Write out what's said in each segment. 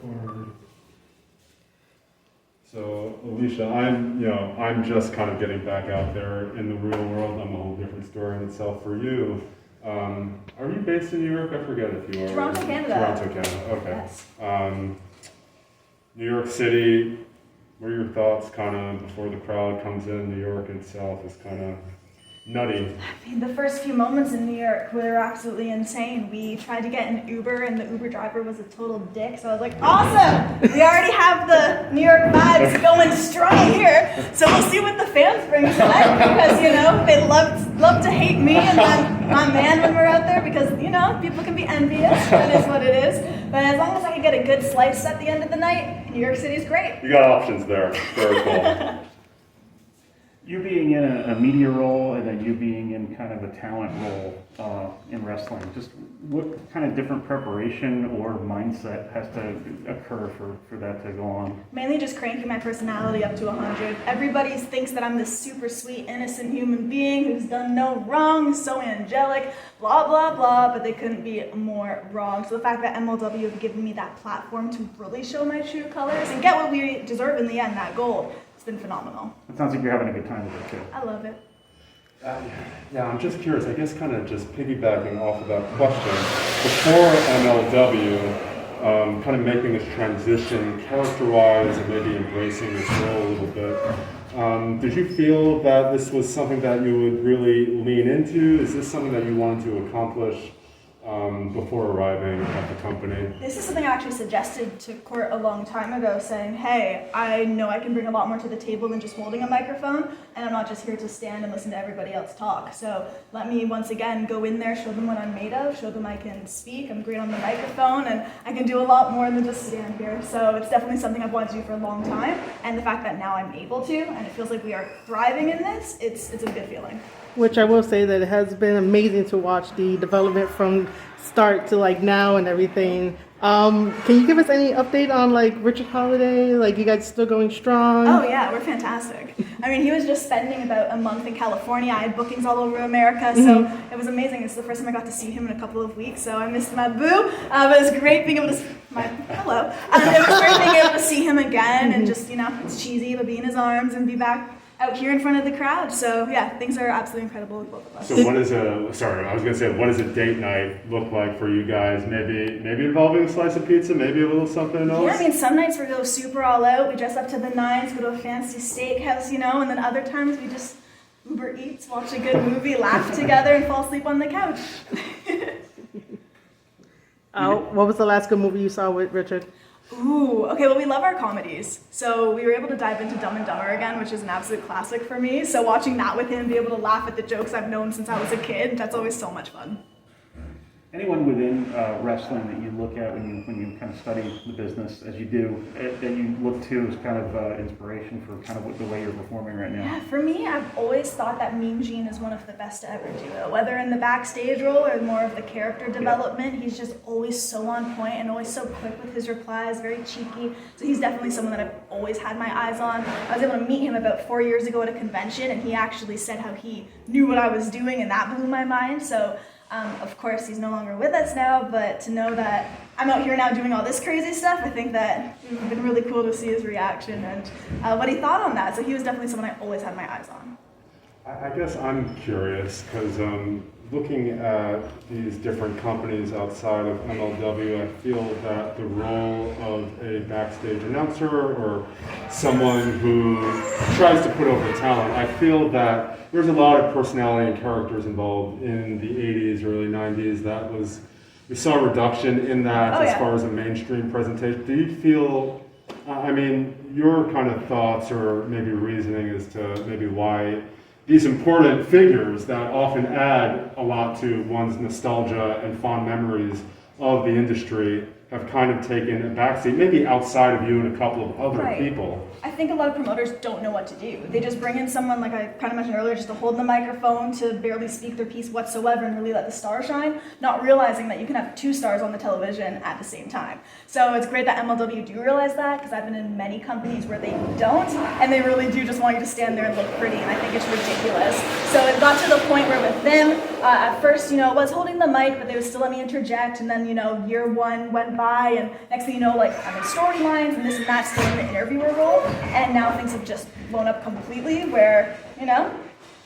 forward. So Alicia, I'm just kind of getting back out there in the real world. I'm a whole different story in itself for you. Are you based in New York? I forget if you are. Toronto, Canada. Toronto, Canada. Okay. Yes. New York City. What are your thoughts, kind of before the crowd comes in? New York itself is kind of nutty. I mean, the first few moments in New York were absolutely insane. We tried to get an Uber, and the Uber driver was a total dick. So I was like, awesome! We already have the New York vibes going strong here. So we'll see what the fans bring tonight, because they love to hate me and my man when we're out there, because people can be envious. That is what it is. But as long as I can get a good slice at the end of the night, New York City's great. You got options there. Very cool. You being in a media role and then you being in kind of a talent role in wrestling, just what kind of different preparation or mindset has to occur for that to go on? Mainly just cranking my personality up to 100. Everybody thinks that I'm this super sweet, innocent human being who's done no wrong, so angelic, blah, blah, blah, but they couldn't be more wrong. So the fact that MLW have given me that platform to really show my true colors and get what we deserve in the end, that gold, it's been phenomenal. It sounds like you're having a good time with it too. I love it. Yeah, I'm just curious, I guess kind of just piggybacking off of that question, before MLW, kind of making this transition character-wise and maybe embracing this role a little bit, did you feel that this was something that you would really lean into? Is this something that you wanted to accomplish before arriving at the company? This is something I actually suggested to Court a long time ago, saying, hey, I know I can bring a lot more to the table than just holding a microphone, and I'm not just here to stand and listen to everybody else talk. So let me once again go in there, show them what I'm made of, show them I can speak, I'm great on the microphone, and I can do a lot more than just stand here. So it's definitely something I've wanted to do for a long time, and the fact that now I'm able to, and it feels like we are thriving in this, it's a good feeling. Which I will say that it has been amazing to watch the development from start to now and everything. Can you give us any update on Richard Holiday? You guys still going strong? Oh yeah, we're fantastic. I mean, he was just spending about a month in California. I had bookings all over America, so it was amazing. This is the first time I got to see him in a couple of weeks, so I missed my boo. But it was great being able to hello. It was great being able to see him again, and just it's cheesy, but be in his arms and be back out here in front of the crowd. So yeah, things are absolutely incredible with both of us. So what does a date night look like for you guys? Maybe involving a slice of pizza, maybe a little something else? Yeah, I mean, some nights we go super all out. We dress up to the nines, go to a fancy steakhouse, and then other times we just Uber Eats, watch a good movie, laugh together, and fall asleep on the couch. What was the last good movie you saw with Richard? Ooh, okay, well, we love our comedies. So we were able to dive into Dumb and Dumber again, which is an absolute classic for me. So watching that with him, be able to laugh at the jokes I've known since I was a kid, that's always so much fun. Anyone within wrestling that you look at when you kind of study the business as you do, that you look to as kind of inspiration for kind of the way you're performing right now? Yeah, for me, I've always thought that Mean Gene is one of the best to ever do it. Whether in the backstage role or more of the character development, he's just always so on point and always so quick with his replies, very cheeky. So he's definitely someone that I've always had my eyes on. I was able to meet him about 4 years ago at a convention, and he actually said how he knew what I was doing, and that blew my mind. So of course, he's no longer with us now, but to know that I'm out here now doing all this crazy stuff, I think that it would have been really cool to see his reaction and what he thought on that. So he was definitely someone I always had my eyes on. I guess I'm curious, because looking at these different companies outside of MLW, I feel that the role of a backstage announcer or someone who tries to put over talent, I feel that there's a lot of personality and characters involved in the 80s, early 90s. We saw a reduction in that as far as a mainstream presentation. Do you feel, your kind of thoughts or maybe reasoning as to maybe why these important figures that often add a lot to one's nostalgia and fond memories of the industry have kind of taken a backseat, maybe outside of you and a couple of other people? I think a lot of promoters don't know what to do. They just bring in someone, like I kind of mentioned earlier, just to hold the microphone, to barely speak their piece whatsoever and really let the star shine, not realizing that you can have 2 stars on the television at the same time. So it's great that MLW do realize that, because I've been in many companies where they don't, and they really do just want you to stand there and look pretty, and I think it's ridiculous. So it got to the point where with them, at first, you know, I was holding the mic, but they would still let me interject, and then, you know, year 1 went by, and next thing you know, like, I'm in storylines, and this and that, still in the interviewer role, and now things have just blown up completely, where, you know,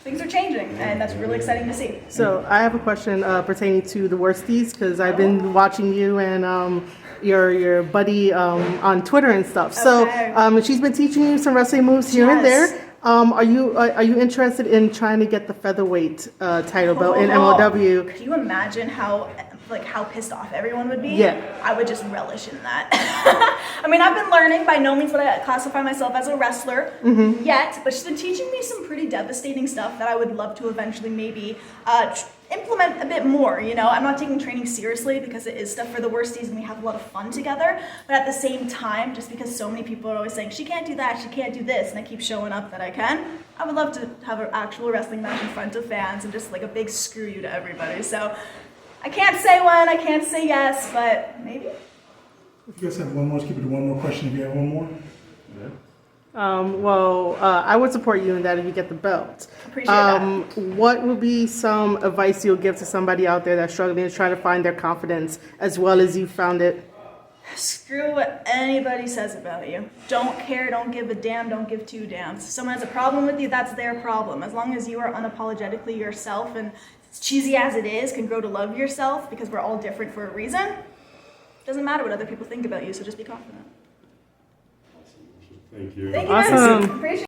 things are changing, and that's really exciting to see. So I have a question pertaining to the worsties, because I've been watching you and your buddy on Twitter and stuff. Okay. So she's been teaching you some wrestling moves here and Yes. there. Are you interested in trying to get the featherweight title belt in MLW? Could you imagine how pissed off everyone would be? Yeah. I would just relish in that. I mean, I've been learning. By no means would I classify myself as a wrestler yet, but she's been teaching me some pretty devastating stuff that I would love to eventually maybe implement a bit more. You know, I'm not taking training seriously because it is stuff for the worsties and we have a lot of fun together. But at the same time, just because so many people are always saying, she can't do that, she can't do this, and I keep showing up that I can, I would love to have an actual wrestling match in front of fans and just like a big screw you to everybody. So I can't say when, I can't say yes, but maybe. If you guys have one more, let's keep it to one more question. If you have one more. I would support you in that if you get the belt. Appreciate that. What would be some advice you'll give to somebody out there that's struggling to try to find their confidence as well as you found it? Screw what anybody says about you. Don't care, don't give a damn, don't give 2 damns. If someone has a problem with you, that's their problem. As long as you are unapologetically yourself and as cheesy as it is, can grow to love yourself because we're all different for a reason, doesn't matter what other people think about you, so just be confident. Thank you. Thank you guys. Awesome. Appreciate it.